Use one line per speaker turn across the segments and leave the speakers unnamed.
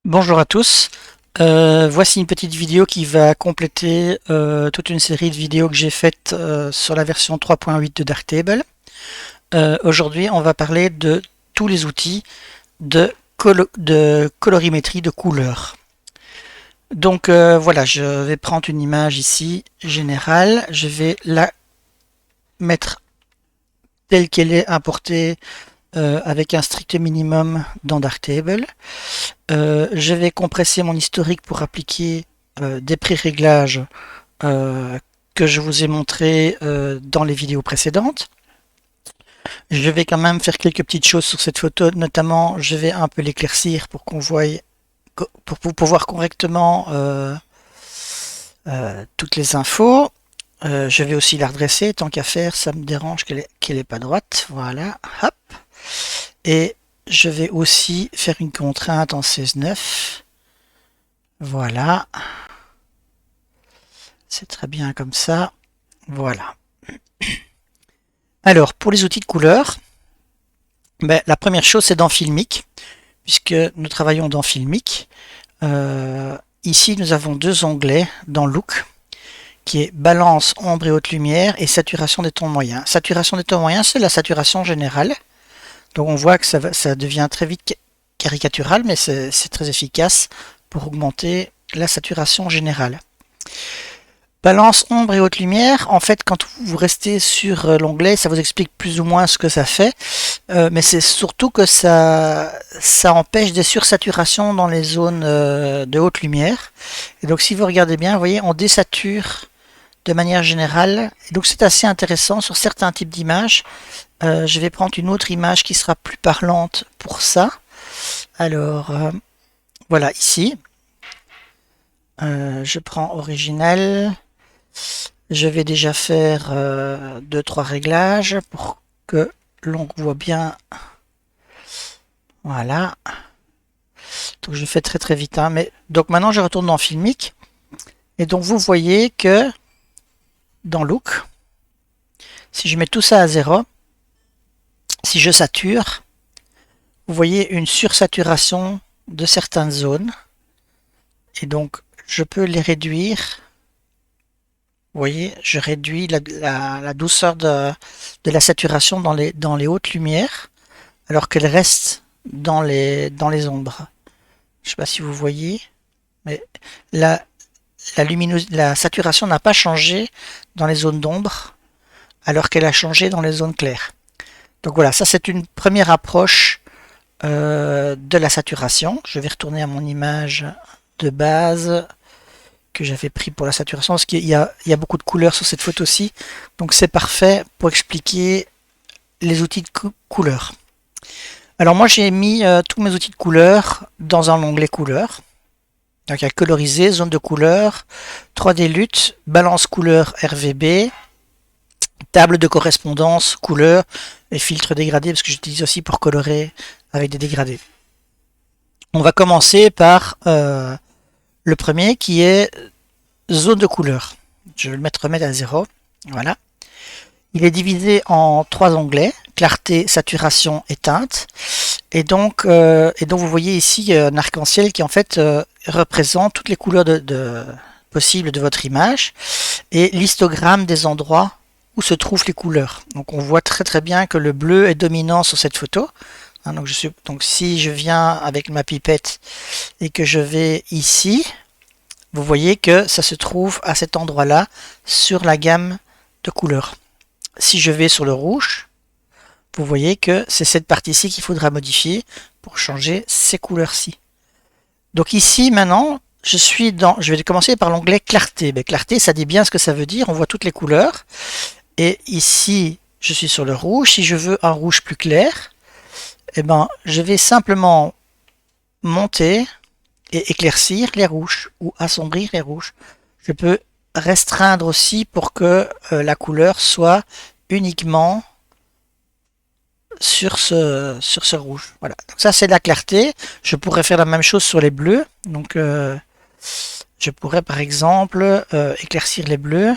Bonjour à tous. Voici une petite vidéo qui va compléter toute une série de vidéos que j'ai faites sur la version 3.8 de Darktable. Aujourd'hui, on va parler de tous les outils de colorimétrie de couleurs. Donc voilà, je vais prendre une image ici générale. Je vais la mettre telle qu'elle est importée avec un strict minimum dans Darktable. Je vais compresser mon historique pour appliquer des pré-réglages que je vous ai montré dans les vidéos précédentes. Je vais quand même faire quelques petites choses sur cette photo, notamment je vais un peu l'éclaircir pour qu'on voie, pour voir correctement toutes les infos. Je vais aussi la redresser, tant qu'à faire, ça me dérange qu'elle est pas droite. Voilà, hop. Et je vais aussi faire une contrainte en 16:9. Voilà. C'est très bien comme ça. Voilà. Alors, pour les outils de couleur, la première chose, c'est dans Filmic, puisque nous travaillons dans Filmic. Ici, nous avons deux onglets dans Look, qui est Balance, ombre et haute lumière, et Saturation des tons moyens. Saturation des tons moyens, c'est la saturation générale. Donc on voit que ça devient très vite caricatural, mais c'est très efficace pour augmenter la saturation générale. Balance, ombre et haute lumière, en fait quand vous restez sur l'onglet, ça vous explique plus ou moins ce que ça fait, mais c'est surtout que ça empêche des sursaturations dans les zones de haute lumière. Et donc si vous regardez bien, vous voyez, on désature de manière générale, et donc c'est assez intéressant sur certains types d'images. Je vais prendre une autre image qui sera plus parlante pour ça. Alors, voilà, ici. Je prends original. Je vais déjà faire 2-3 réglages pour que l'on voit bien. Voilà. Donc je fais très très vite. Hein, mais donc maintenant je retourne dans Filmic. Et donc vous voyez que dans Look, si je mets tout ça à 0, si je sature, vous voyez une sursaturation de certaines zones. Et donc je peux les réduire. Vous voyez, je réduis la douceur de la saturation dans les hautes lumières, alors qu'elle reste dans les ombres. Je ne sais pas si vous voyez, mais la saturation n'a pas changé dans les zones d'ombre, alors qu'elle a changé dans les zones claires. Donc voilà, ça c'est une première approche de la saturation. Je vais retourner à mon image de base que j'avais pris pour la saturation, parce qu'il y a beaucoup de couleurs sur cette photo-ci, donc c'est parfait pour expliquer les outils de couleur. Alors moi j'ai mis tous mes outils de couleur dans un onglet couleur. Donc il y a coloriser, zone de couleur, 3D lutte, balance couleur RVB, table de correspondance, couleur et filtre dégradé, parce que j'utilise aussi pour colorer avec des dégradés. On va commencer par le premier qui est zone de couleur. Je vais le remettre à 0. Voilà. Il est divisé en 3 onglets, clarté, saturation et teinte. Et donc vous voyez ici un arc-en-ciel qui en fait représente toutes les couleurs possibles de votre image et l'histogramme des endroits où se trouvent les couleurs. Donc on voit très très bien que le bleu est dominant sur cette photo. Hein, donc si je viens avec ma pipette et que je vais ici, vous voyez que ça se trouve à cet endroit-là sur la gamme de couleurs. Si je vais sur le rouge, vous voyez que c'est cette partie-ci qu'il faudra modifier pour changer ces couleurs-ci. Donc ici, maintenant, je vais commencer par l'onglet clarté. Clarté, ça dit bien ce que ça veut dire. On voit toutes les couleurs. Et ici, je suis sur le rouge. Si je veux un rouge plus clair, je vais simplement monter et éclaircir les rouges ou assombrir les rouges. Je peux restreindre aussi pour que la couleur soit uniquement sur ce rouge. Voilà. Donc ça c'est la clarté. Je pourrais faire la même chose sur les bleus. Donc je pourrais par exemple éclaircir les bleus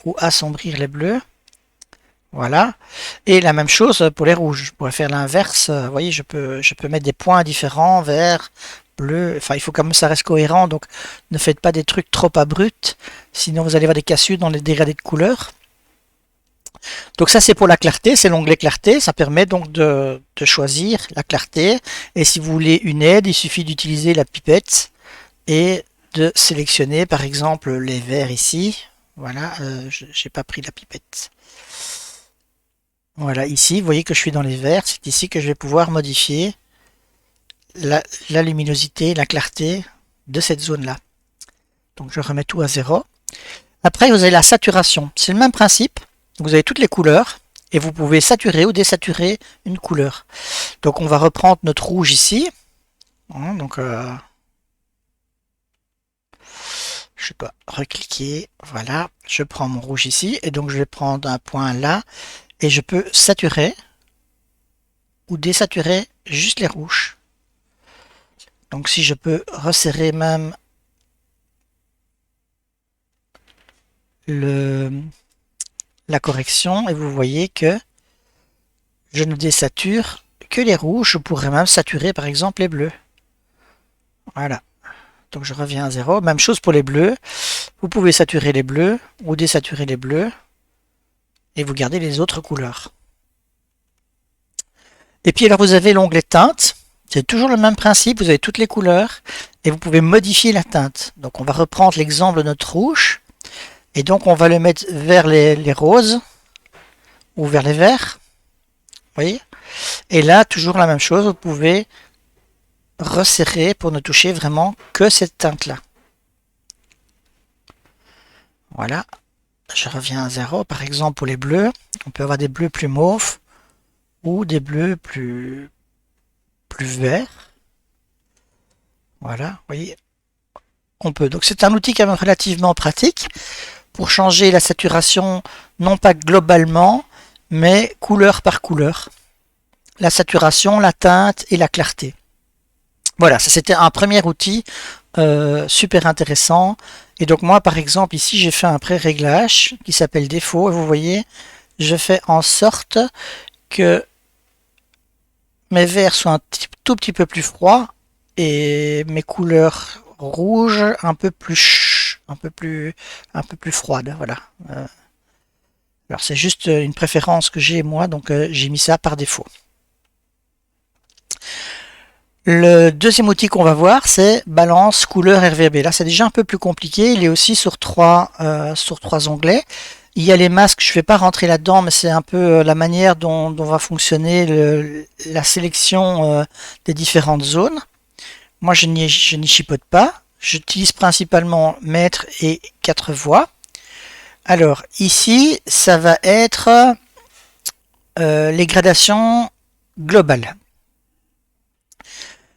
ou assombrir les bleus. Voilà. Et la même chose pour les rouges. Je pourrais faire l'inverse. Vous voyez, je peux mettre des points différents, vert, bleu. Enfin, il faut quand même que ça reste cohérent, donc ne faites pas des trucs trop abrupts, sinon vous allez avoir des cassures dans les dégradés de couleurs. Donc ça c'est pour la clarté, c'est l'onglet clarté, ça permet donc de choisir la clarté. Et si vous voulez une aide, il suffit d'utiliser la pipette et de sélectionner par exemple les verts ici. Voilà, j'ai pas pris la pipette. Voilà, ici, vous voyez que je suis dans les verts, c'est ici que je vais pouvoir modifier la luminosité, la clarté de cette zone-là. Donc je remets tout à 0. Après, vous avez la saturation. C'est le même principe. Vous avez toutes les couleurs et vous pouvez saturer ou désaturer une couleur. Donc on va reprendre notre rouge ici. Donc je sais pas, recliquer. Voilà, je prends mon rouge ici et donc je vais prendre un point là et je peux saturer ou désaturer juste les rouges. Donc si je peux resserrer même la correction et vous voyez que je ne désature que les rouges. Je pourrais même saturer par exemple les bleus. Voilà. Donc je reviens à 0. Même chose pour les bleus. Vous pouvez saturer les bleus ou désaturer les bleus et vous gardez les autres couleurs. Et puis alors vous avez l'onglet teinte. C'est toujours le même principe. Vous avez toutes les couleurs et vous pouvez modifier la teinte. Donc on va reprendre l'exemple de notre rouge. Et donc on va le mettre vers les roses ou vers les verts. Vous voyez? Et là, toujours la même chose, vous pouvez resserrer pour ne toucher vraiment que cette teinte-là. Voilà. Je reviens à 0. Par exemple, pour les bleus, on peut avoir des bleus plus mauves ou des bleus plus verts. Voilà, vous voyez. On peut. Donc c'est un outil quand même relativement pratique pour changer la saturation, non pas globalement, mais couleur par couleur. La saturation, la teinte et la clarté. Voilà, ça c'était un premier outil super intéressant. Et donc moi par exemple ici j'ai fait un pré-réglage qui s'appelle défaut et vous voyez je fais en sorte que mes verts soient un tout petit peu plus froids et mes couleurs rouges un peu plus froides. Voilà. Alors c'est juste une préférence que j'ai moi, donc j'ai mis ça par défaut. Le deuxième outil qu'on va voir, c'est balance, couleur, RVB. Là, c'est déjà un peu plus compliqué. Il est aussi sur trois onglets. Il y a les masques, je ne vais pas rentrer là-dedans, mais c'est un peu la manière dont va fonctionner la sélection des différentes zones. Moi, je n'y chipote pas. J'utilise principalement maître et 4 voies. Alors, ici, ça va être les gradations globales.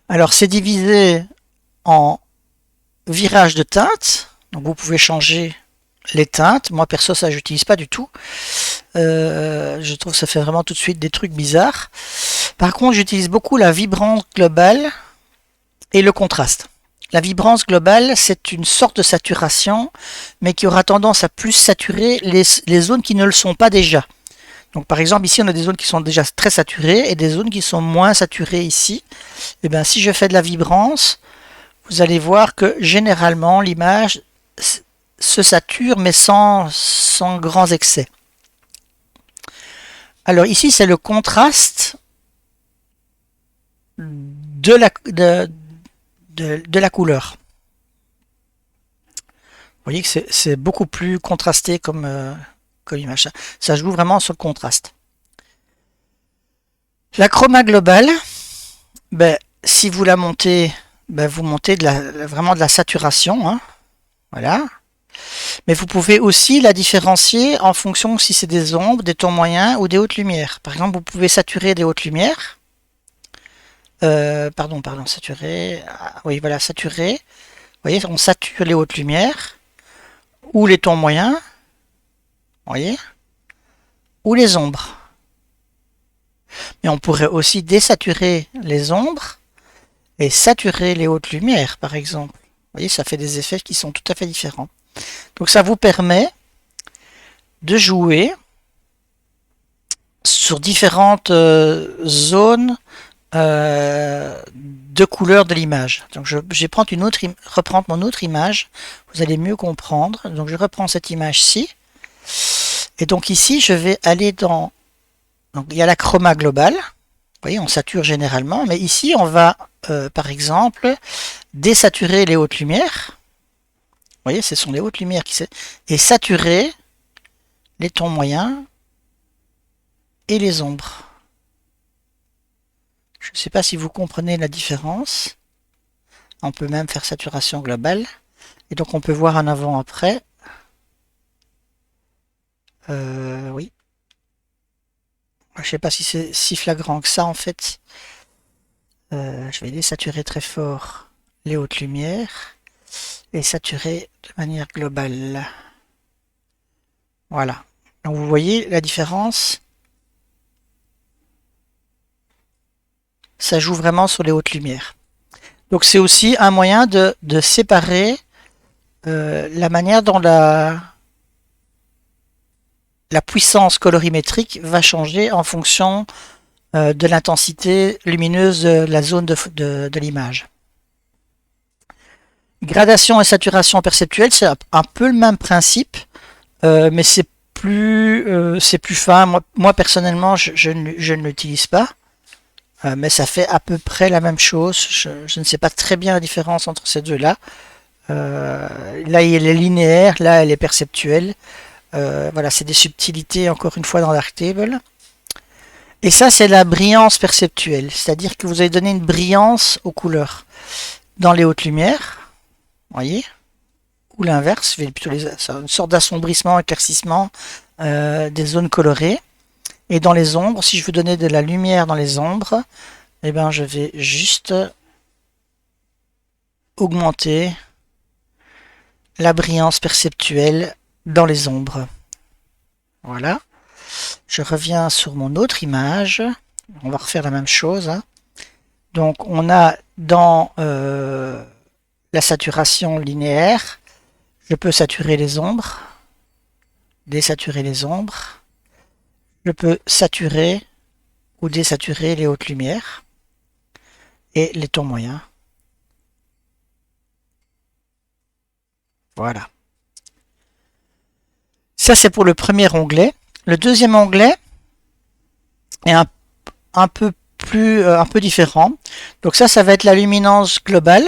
Alors, c'est divisé en virages de teintes. Donc, vous pouvez changer les teintes. Moi, perso, ça, j'utilise pas du tout. Je trouve que ça fait vraiment tout de suite des trucs bizarres. Par contre, j'utilise beaucoup la vibrance globale et le contraste. La vibrance globale, c'est une sorte de saturation, mais qui aura tendance à plus saturer les zones qui ne le sont pas déjà. Donc par exemple, ici, on a des zones qui sont déjà très saturées et des zones qui sont moins saturées ici. Et bien, si je fais de la vibrance, vous allez voir que généralement, l'image se sature, mais sans grands excès. Alors ici, c'est le contraste de la couleur. Vous voyez que c'est beaucoup plus contrasté comme image. Ça joue vraiment sur le contraste. La chroma globale, ben, si vous la montez, ben, vous montez vraiment de la saturation. Hein. Voilà. Mais vous pouvez aussi la différencier en fonction si c'est des ombres, des tons moyens ou des hautes lumières. Par exemple, vous pouvez saturer des hautes lumières. Pardon, saturer. Ah, oui, voilà, saturer. Vous voyez, on sature les hautes lumières ou les tons moyens. Vous voyez, ou les ombres. Mais on pourrait aussi désaturer les ombres et saturer les hautes lumières, par exemple. Vous voyez, ça fait des effets qui sont tout à fait différents. Donc ça vous permet de jouer sur différentes zones de couleur de l'image. Donc je vais prendre reprendre mon autre image, vous allez mieux comprendre. Donc je reprends cette image-ci, et donc ici je vais aller dans, donc il y a la chroma globale, vous voyez on sature généralement, mais ici on va par exemple désaturer les hautes lumières, vous voyez ce sont les hautes lumières et saturer les tons moyens et les ombres. Je ne sais pas si vous comprenez la différence. On peut même faire saturation globale. Et donc on peut voir un avant-après. Oui. Je ne sais pas si c'est si flagrant que ça en fait. Je vais désaturer très fort les hautes lumières et saturer de manière globale. Voilà. Donc vous voyez la différence. Ça joue vraiment sur les hautes lumières. Donc c'est aussi un moyen de séparer la manière dont la puissance colorimétrique va changer en fonction de l'intensité lumineuse de la zone de l'image. Gradation et saturation perceptuelle, c'est un peu le même principe, mais c'est plus fin. Moi personnellement, je ne l'utilise pas. Mais ça fait à peu près la même chose. Je ne sais pas très bien la différence entre ces deux-là. Là, elle est linéaire, là, elle est perceptuelle. Voilà, c'est des subtilités, encore une fois, dans Darktable. Et ça, c'est la brillance perceptuelle. C'est-à-dire que vous allez donner une brillance aux couleurs. Dans les hautes lumières, voyez, ou l'inverse, plutôt une sorte d'assombrissement, éclaircissement des zones colorées. Et dans les ombres, si je veux donner de la lumière dans les ombres, eh ben je vais juste augmenter la brillance perceptuelle dans les ombres. Voilà. Je reviens sur mon autre image. On va refaire la même chose. Hein. Donc on a dans la saturation linéaire, je peux saturer les ombres, désaturer les ombres. Je peux saturer ou désaturer les hautes lumières et les tons moyens. Voilà. Ça, c'est pour le premier onglet. Le deuxième onglet est un peu différent. Donc ça va être la luminance globale.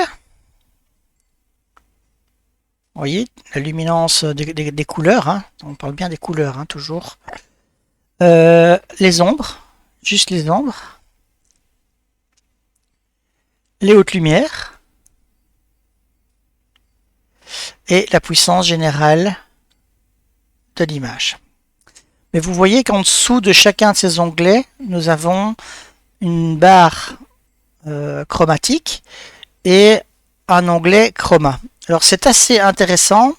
Vous voyez, la luminance des couleurs. Hein. On parle bien des couleurs, hein, toujours. Les ombres, juste les ombres, les hautes lumières et la puissance générale de l'image. Mais vous voyez qu'en dessous de chacun de ces onglets, nous avons une barre chromatique et un onglet chroma. Alors c'est assez intéressant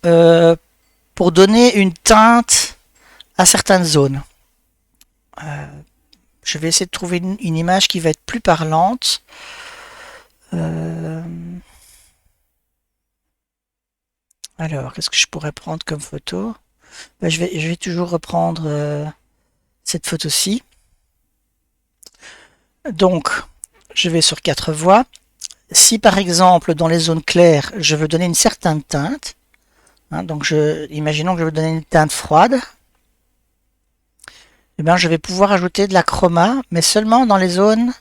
pour donner une teinte à certaines zones. Je vais essayer de trouver une image qui va être plus parlante. Alors, qu'est-ce que je pourrais prendre comme photo? Ben, je vais toujours reprendre cette photo-ci. Donc, je vais sur 4 voies. Si par exemple, dans les zones claires, je veux donner une certaine teinte, hein, donc imaginons que je veux donner une teinte froide, eh bien, je vais pouvoir ajouter de la chroma, mais seulement dans les zones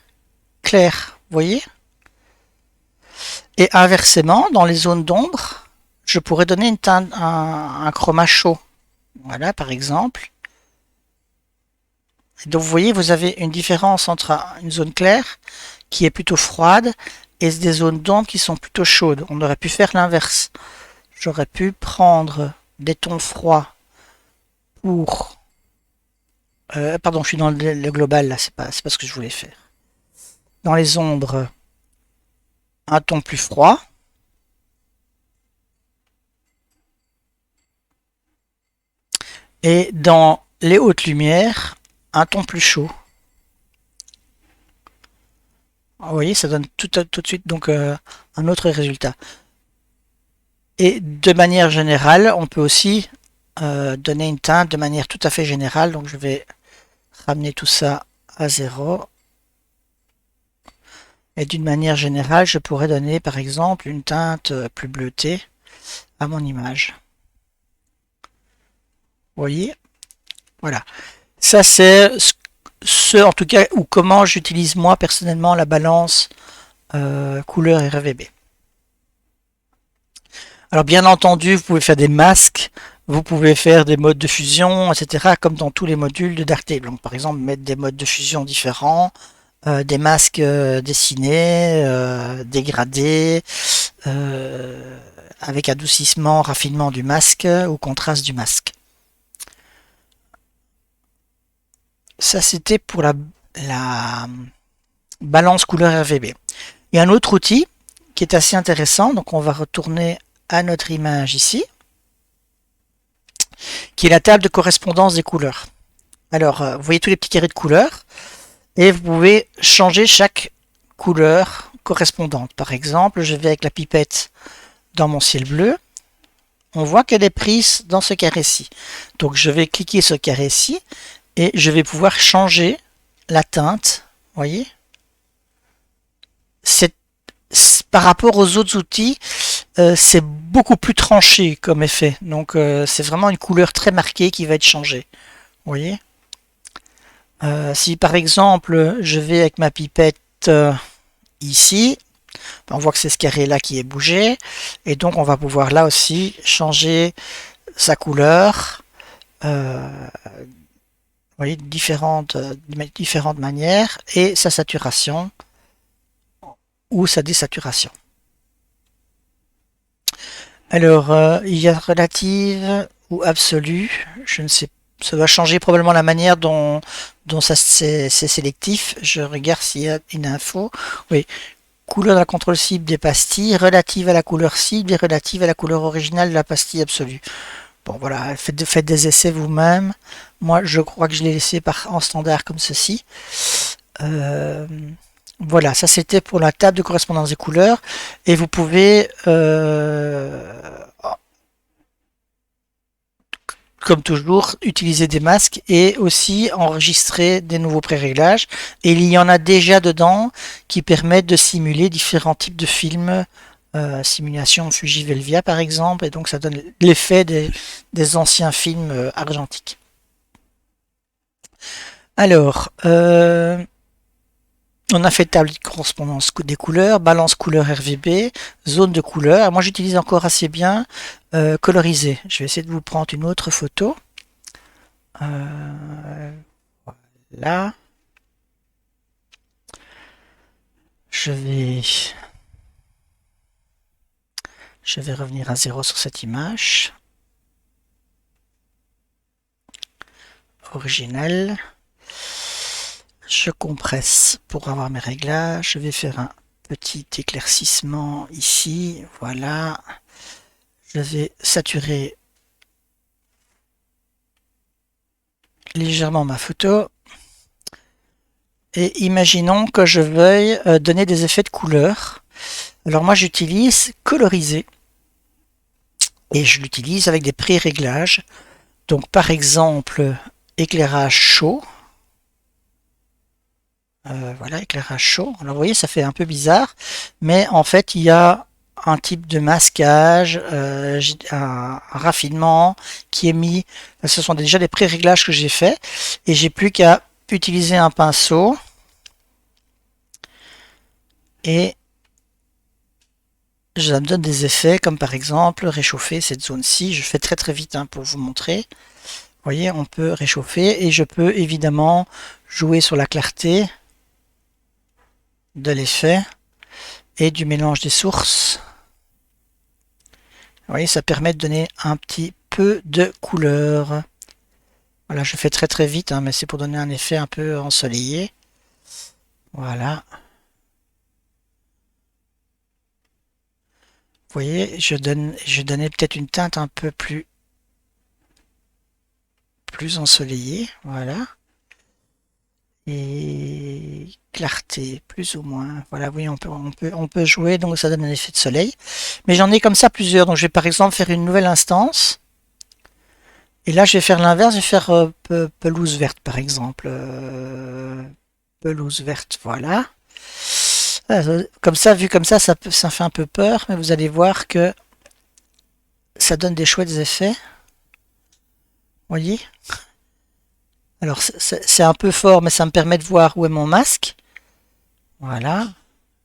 claires, vous voyez? Et inversement, dans les zones d'ombre, je pourrais donner une teinte, un chroma chaud. Voilà, par exemple. Et donc, vous voyez, vous avez une différence entre une zone claire, qui est plutôt froide, et des zones d'ombre qui sont plutôt chaudes. On aurait pu faire l'inverse. J'aurais pu prendre des tons froids pour... pardon, je suis dans le global, là, c'est pas ce que je voulais faire. Dans les ombres, un ton plus froid. Et dans les hautes lumières, un ton plus chaud. Vous voyez, ça donne tout de suite donc un autre résultat. Et de manière générale, on peut aussi donner une teinte de manière tout à fait générale. Donc je vais ramener tout ça à 0. Et d'une manière générale, je pourrais donner par exemple une teinte plus bleutée à mon image. Vous voyez? Voilà. Ça c'est ce en tout cas ou comment j'utilise moi personnellement la balance couleur RGB. Alors bien entendu, vous pouvez faire des masques, vous pouvez faire des modes de fusion, etc. comme dans tous les modules de Darktable. Donc par exemple mettre des modes de fusion différents, des masques dessinés, dégradés, avec adoucissement, raffinement du masque ou contraste du masque. Ça c'était pour la balance couleur RGB. Il y a un autre outil qui est assez intéressant, donc on va retourner à notre image ici, qui est la table de correspondance des couleurs. Alors, vous voyez tous les petits carrés de couleurs, et vous pouvez changer chaque couleur correspondante. Par exemple, je vais avec la pipette dans mon ciel bleu, on voit qu'elle est prise dans ce carré-ci. Donc je vais cliquer sur ce carré-ci, et je vais pouvoir changer la teinte, vous voyez. Par rapport aux autres outils, c'est beaucoup plus tranché comme effet. Donc c'est vraiment une couleur très marquée qui va être changée. Vous voyez? Si par exemple je vais avec ma pipette ici, on voit que c'est ce carré là qui est bougé. Et donc on va pouvoir là aussi changer sa couleur. Vous voyez, différentes manières. Et sa saturation ou sa désaturation. Alors, il y a relative ou absolue, je ne sais pas. Ça va changer probablement la manière dont ça c'est sélectif. Je regarde s'il y a une info. Oui, couleur de la contrôle cible des pastilles, relative à la couleur cible et relative à la couleur originale de la pastille absolue. Bon voilà, faites des essais vous-même. Moi je crois que je l'ai laissé en standard comme ceci. Voilà, ça c'était pour la table de correspondance des couleurs. Et vous pouvez, comme toujours, utiliser des masques et aussi enregistrer des nouveaux pré-réglages. Et il y en a déjà dedans qui permettent de simuler différents types de films. Simulation Fujivelvia par exemple. Et donc ça donne l'effet des anciens films argentiques. Alors, on a fait table de correspondance des couleurs, balance couleur RGB, zone de couleur. Moi j'utilise encore assez bien coloriser. Je vais essayer de vous prendre une autre photo. Voilà. Je vais revenir à 0 sur cette image. Originelle. Je compresse pour avoir mes réglages. Je vais faire un petit éclaircissement ici. Voilà. Je vais saturer légèrement ma photo. Et imaginons que je veuille donner des effets de couleur. Alors moi j'utilise coloriser. Et je l'utilise avec des pré-réglages. Donc par exemple, éclairage chaud. Voilà, éclairage chaud. Alors vous voyez, ça fait un peu bizarre, mais en fait, il y a un type de masquage, un raffinement qui est mis. Ce sont déjà des pré-réglages que j'ai fait, et j'ai plus qu'à utiliser un pinceau et je me donne des effets, comme par exemple réchauffer cette zone-ci. Je fais très très vite pour vous montrer. Vous voyez, on peut réchauffer et je peux évidemment jouer sur la clarté de l'effet et du mélange des sources. Vous voyez, ça permet de donner un petit peu de couleur. Voilà, je fais très très vite, mais c'est pour donner un effet un peu ensoleillé. Voilà. Vous voyez, je donnais peut-être une teinte un peu plus ensoleillée. Voilà. Et clarté, plus ou moins. Voilà, oui, on peut jouer, donc ça donne un effet de soleil. Mais j'en ai comme ça plusieurs. Donc je vais par exemple faire une nouvelle instance. Et là, je vais faire l'inverse, je vais faire pelouse verte, par exemple. Pelouse verte, voilà. Comme ça, vu comme ça fait un peu peur, mais vous allez voir que ça donne des chouettes effets. Voyez? Alors c'est un peu fort, mais ça me permet de voir où est mon masque. Voilà.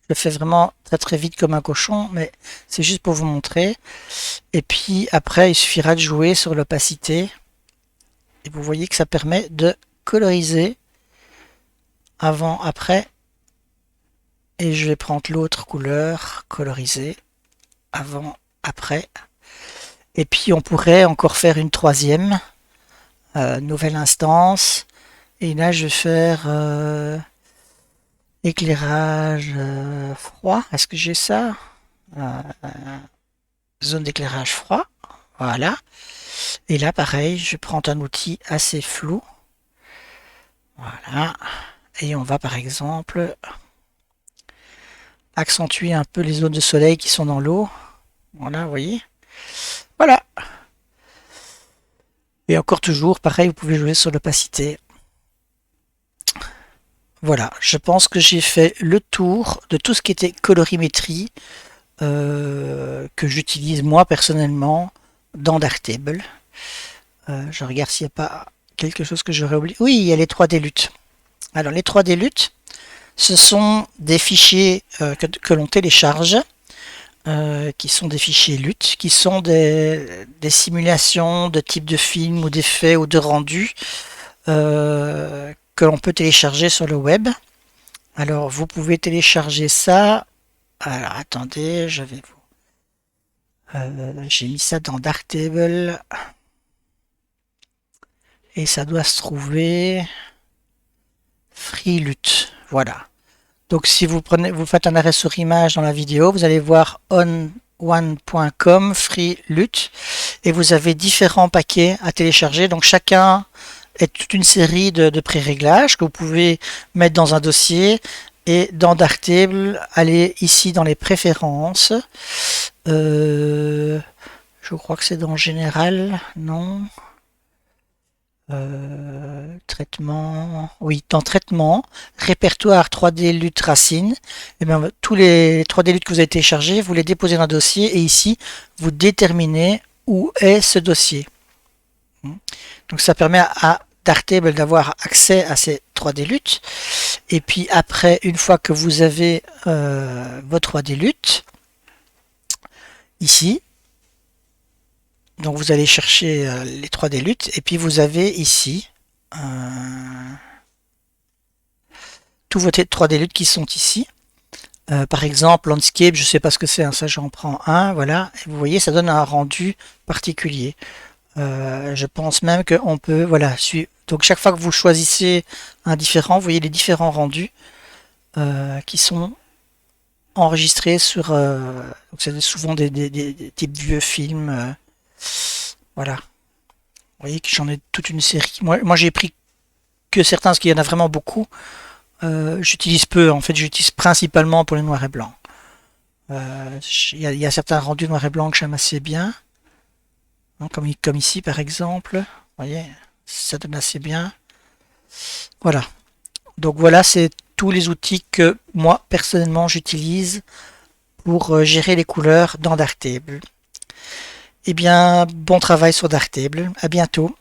Je le fais vraiment très très vite comme un cochon, mais c'est juste pour vous montrer. Et puis après, il suffira de jouer sur l'opacité. Et vous voyez que ça permet de coloriser avant, après. Et je vais prendre l'autre couleur, coloriser avant, après. Et puis on pourrait encore faire une troisième, nouvelle instance. Et là, je vais faire éclairage froid. Est-ce que j'ai ça? Euh, Zone d'éclairage froid. Voilà. Et là, pareil, je prends un outil assez flou. Voilà. Et on va, par exemple, accentuer un peu les zones de soleil qui sont dans l'eau. Voilà, vous voyez. Voilà. Et encore toujours, pareil, vous pouvez jouer sur l'opacité. Voilà, je pense que j'ai fait le tour de tout ce qui était colorimétrie que j'utilise moi personnellement dans Darktable. Je regarde s'il n'y a pas quelque chose que j'aurais oublié. Oui, il y a les 3D luttes. Alors les 3D luttes, ce sont des fichiers que l'on télécharge, qui sont des fichiers luttes, qui sont des simulations de type de film ou d'effets ou de rendu que l'on peut télécharger sur le web. Alors vous pouvez télécharger ça. Alors attendez, j'ai mis ça dans Darktable et ça doit se trouver FreeLut. Voilà. Donc si vous faites un arrêt sur image dans la vidéo, vous allez voir on1.com FreeLut et vous avez différents paquets à télécharger. Donc chacun est toute une série de pré-réglages que vous pouvez mettre dans un dossier. Et dans Darktable, allez ici dans les préférences. Je crois que c'est dans Général, non. Traitement, oui, dans Traitement, Répertoire 3D Lutte Racine. Et bien, tous les 3D Lutte que vous avez téléchargés, vous les déposez dans un dossier et ici, vous déterminez où est ce dossier. Donc ça permet à Darktable d'avoir accès à ces 3D luttes. Et puis après, une fois que vous avez vos 3D luttes, ici, donc vous allez chercher les 3D luttes, et puis vous avez ici tous vos 3D luttes qui sont ici. Par exemple, Landscape, je ne sais pas ce que c'est, hein, ça j'en prends un, voilà. Et vous voyez, ça donne un rendu particulier. Je pense même qu'on peut, voilà, suivre. Donc chaque fois que vous choisissez un différent, vous voyez les différents rendus qui sont enregistrés sur. Donc c'est souvent des types vieux films. Voilà. Vous voyez que j'en ai toute une série. Moi j'ai pris que certains, parce qu'il y en a vraiment beaucoup. J'utilise peu, en fait, j'utilise principalement pour les noirs et blancs. Il y a certains rendus noirs et blancs que j'aime assez bien. Comme ici par exemple, vous voyez, ça donne assez bien. Voilà. Donc voilà, c'est tous les outils que moi personnellement j'utilise pour gérer les couleurs dans Darktable. Eh bien, bon travail sur Darktable. À bientôt.